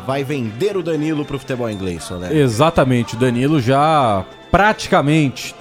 vai vender o Danilo pro futebol inglês, Soler. Exatamente, o Danilo já praticamente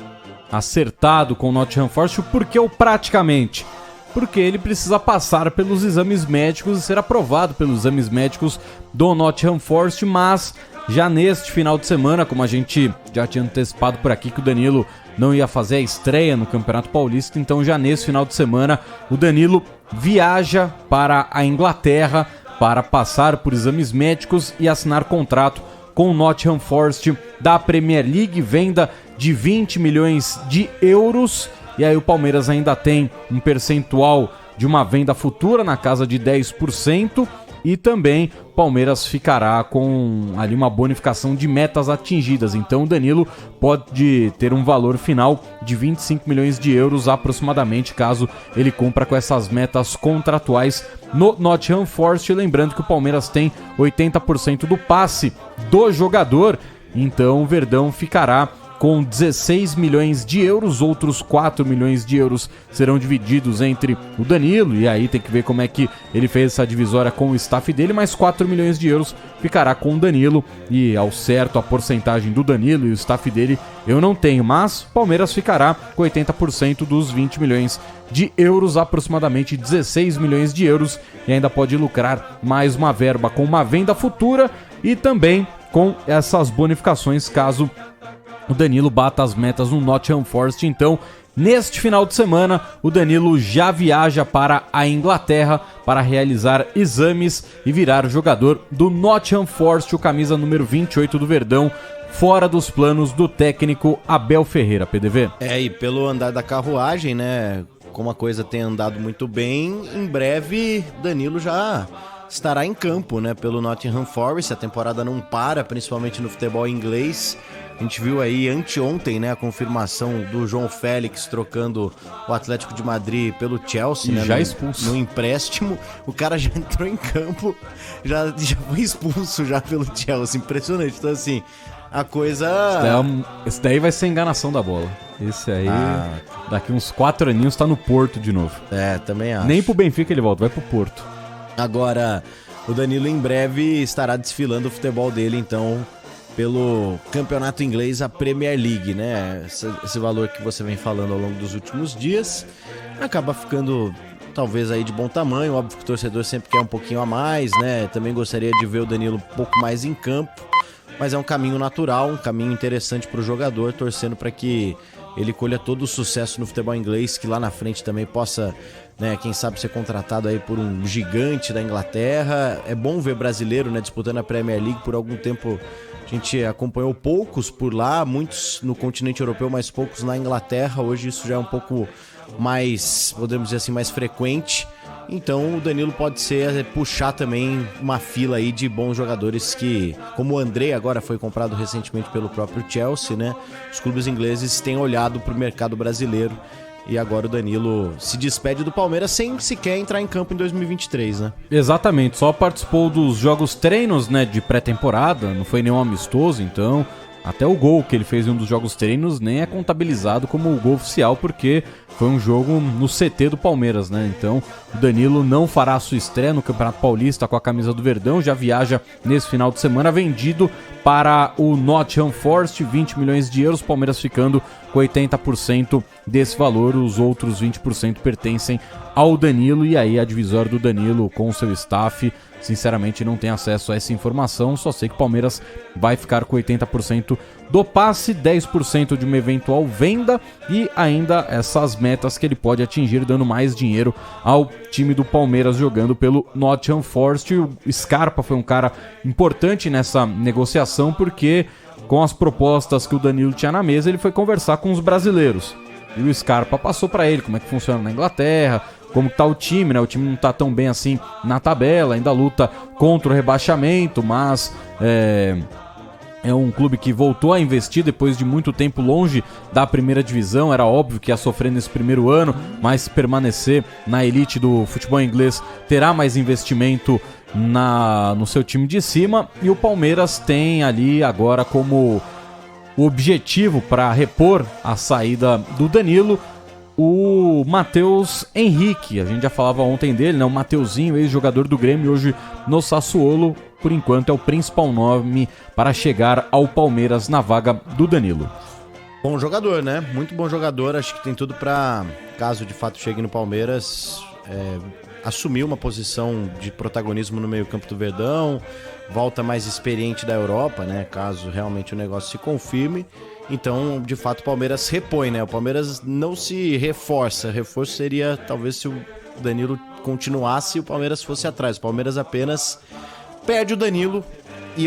acertado com o Nottingham Forest. Por que o praticamente? Porque ele precisa passar pelos exames médicos e ser aprovado pelos exames médicos do Nottingham Forest, mas já neste final de semana, como a gente já tinha antecipado por aqui que o Danilo não ia fazer a estreia no Campeonato Paulista, então já nesse final de semana o Danilo viaja para a Inglaterra para passar por exames médicos e assinar contrato com o Nottingham Forest da Premier League, venda de 20 milhões de euros. E aí o Palmeiras ainda tem um percentual de uma venda futura na casa de 10%. E também o Palmeiras ficará com ali uma bonificação de metas atingidas. Então o Danilo pode ter um valor final de 25 milhões de euros aproximadamente, caso ele cumpra com essas metas contratuais no Nottingham Forest. Lembrando que o Palmeiras tem 80% do passe do jogador, então o Verdão ficará com 16 milhões de euros, outros 4 milhões de euros serão divididos entre o Danilo, e aí tem que ver como é que ele fez essa divisória com o staff dele, mas 4 milhões de euros ficará com o Danilo, e ao certo a porcentagem do Danilo e o staff dele eu não tenho, mas o Palmeiras ficará com 80% dos 20 milhões de euros, aproximadamente 16 milhões de euros, e ainda pode lucrar mais uma verba com uma venda futura e também com essas bonificações caso o Danilo bata as metas no Nottingham Forest. Então, neste final de semana, o Danilo já viaja para a Inglaterra para realizar exames e virar jogador do Nottingham Forest, o camisa número 28 do Verdão, fora dos planos do técnico Abel Ferreira, PDV. E pelo andar da carruagem, né, como a coisa tem andado muito bem, em breve Danilo já estará em campo, né, pelo Nottingham Forest. A temporada não para, principalmente no futebol inglês. A gente viu aí anteontem, né, a confirmação do João Félix trocando o Atlético de Madrid pelo Chelsea, né, já expulso. No empréstimo. O cara já entrou em campo, já foi expulso já pelo Chelsea. Impressionante. Então, assim, a coisa... Esse daí vai ser enganação da bola. Esse aí, daqui uns 4 aninhos, tá no Porto de novo. Também acho. Nem pro Benfica ele volta, vai pro Porto. Agora, o Danilo em breve estará desfilando o futebol dele, então, pelo campeonato inglês, a Premier League, né? Esse valor que você vem falando ao longo dos últimos dias acaba ficando talvez aí de bom tamanho. Óbvio que o torcedor sempre quer um pouquinho a mais, né? Também gostaria de ver o Danilo um pouco mais em campo, mas é um caminho natural, um caminho interessante para o jogador, torcendo para que ele colha todo o sucesso no futebol inglês, que lá na frente também possa, né, quem sabe ser contratado aí por um gigante da Inglaterra. É bom ver brasileiro, né, disputando a Premier League. Por algum tempo a gente acompanhou poucos por lá, muitos no continente europeu, mas poucos na Inglaterra. Hoje isso já é um pouco mais, podemos dizer assim, mais frequente. Então o Danilo pode puxar também uma fila aí de bons jogadores que, como o André agora foi comprado recentemente pelo próprio Chelsea, né? Os clubes ingleses têm olhado para o mercado brasileiro. E agora o Danilo se despede do Palmeiras sem sequer entrar em campo em 2023, né? Exatamente, só participou dos jogos treinos, né, de pré-temporada, não foi nenhum amistoso, então até o gol que ele fez em um dos jogos treinos nem é contabilizado como o gol oficial, porque foi um jogo no CT do Palmeiras, né? Então o Danilo não fará a sua estreia no Campeonato Paulista com a camisa do Verdão, já viaja nesse final de semana, vendido para o Nottingham Forest, 20 milhões de euros, Palmeiras ficando com 80% desse valor, os outros 20% pertencem ao Danilo, e aí a divisória do Danilo com o seu staff, sinceramente não tem acesso a essa informação, só sei que o Palmeiras vai ficar com 80% do passe, 10% de uma eventual venda e ainda essas metas que ele pode atingir, dando mais dinheiro ao time do Palmeiras jogando pelo Nottingham Forest. O Scarpa foi um cara importante nessa negociação, porque com as propostas que o Danilo tinha na mesa, ele foi conversar com os brasileiros. E o Scarpa passou para ele como é que funciona na Inglaterra, como tá o time, né? O time não tá tão bem assim na tabela, ainda luta contra o rebaixamento, mas é um clube que voltou a investir depois de muito tempo longe da primeira divisão. Era óbvio que ia sofrer nesse primeiro ano, mas se permanecer na elite do futebol inglês terá mais investimento no seu time de cima. E o Palmeiras tem ali agora como o objetivo para repor a saída do Danilo o Matheus Henrique. A gente já falava ontem dele, né? O Mateuzinho, ex-jogador do Grêmio, hoje no Sassuolo, por enquanto, é o principal nome para chegar ao Palmeiras na vaga do Danilo. Bom jogador, né? Muito bom jogador. Acho que tem tudo para, caso de fato chegue no Palmeiras, assumir uma posição de protagonismo no meio-campo do Verdão, volta mais experiente da Europa, né? Caso realmente o negócio se confirme. Então, de fato, o Palmeiras repõe, né? O Palmeiras não se reforça. Reforço seria, talvez, se o Danilo continuasse e o Palmeiras fosse atrás. O Palmeiras apenas perde o Danilo e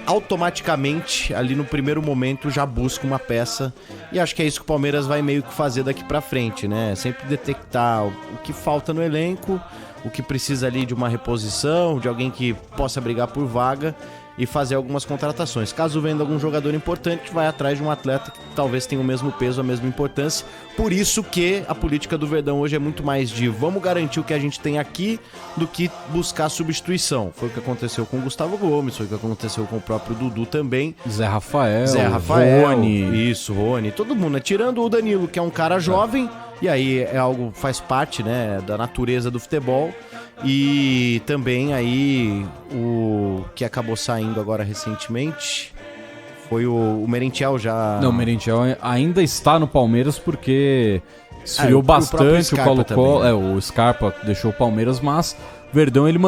automaticamente, ali no primeiro momento, já busca uma peça. E acho que é isso que o Palmeiras vai meio que fazer daqui pra frente, né? Sempre detectar o que falta no elenco, o que precisa ali de uma reposição, de alguém que possa brigar por vaga e fazer algumas contratações. Caso venda algum jogador importante, vai atrás de um atleta que talvez tenha o mesmo peso, a mesma importância. Por isso que a política do Verdão hoje é muito mais de vamos garantir o que a gente tem aqui do que buscar substituição. Foi o que aconteceu com o Gustavo Gomes, foi o que aconteceu com o próprio Dudu também. Zé Rafael, Rony. Isso, Rony. Todo mundo, né? Tirando o Danilo, que é um cara jovem, e aí é algo, faz parte, né, da natureza do futebol. E também aí o que acabou saindo agora recentemente foi o Merentiel já... Não, o Merentiel ainda está no Palmeiras porque esfriou bastante o Colo-Colo. O Scarpa deixou o Palmeiras, mas o Verdão ele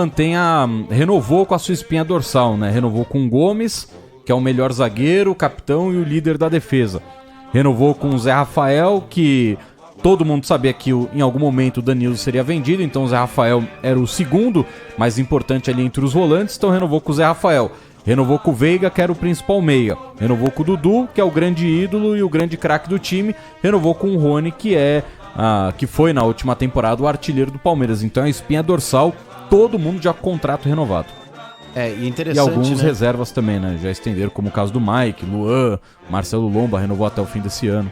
renovou com a sua espinha dorsal, né? Renovou com o Gomes, que é o melhor zagueiro, o capitão e o líder da defesa. Renovou com o Zé Rafael, que... todo mundo sabia que em algum momento o Danilo seria vendido, então o Zé Rafael era o segundo mais importante ali entre os volantes, então renovou com o Zé Rafael. Renovou com o Veiga, que era o principal meia. Renovou com o Dudu, que é o grande ídolo e o grande craque do time. Renovou com o Rony, que foi na última temporada o artilheiro do Palmeiras. Então é a espinha dorsal, todo mundo já com contrato renovado. E interessante, e alguns né? reservas também, né? Já estenderam, como o caso do Mike, Luan, Marcelo Lomba renovou até o fim desse ano.